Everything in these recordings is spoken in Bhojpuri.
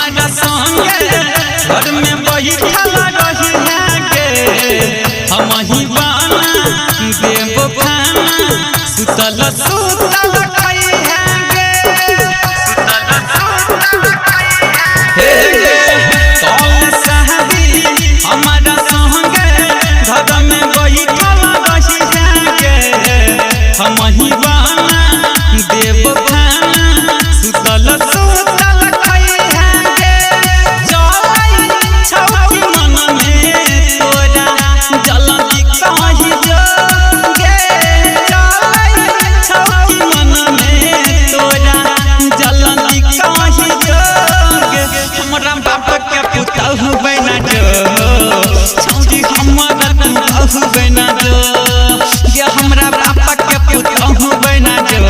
हमारा संगे घर में बैठल रही है गे हम ही बाना देव खाना सुतल सुतल खाई है गे हे गे कौन साहबी हमारा संगे घर में बैठल रही है गे हम ही बाना देव खाना सुतल सुतल खाई है गे जलाई छौकी मन में तोरा जल्दी कहीं जो गे जलाई छौकी मन में तोरा जल्दी कहीं जो गे हमरा बाप के पुतहु बना जो छौजी हमरा पुतहु बना जो गे हमरा बाप के पुतहु बना जो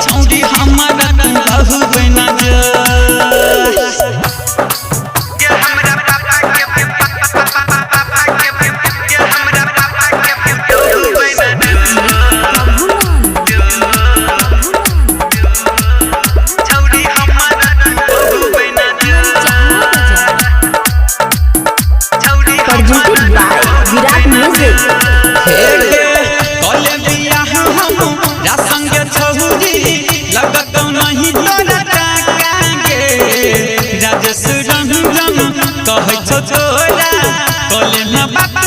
छौजी हमरा पुतहु बना जो Presented by Virat Music. कले बियाह हम रासंग छौरी लगत नहीं तोरा टाका गे राजेश रंग रंग कहै छौ तोरा कले न बात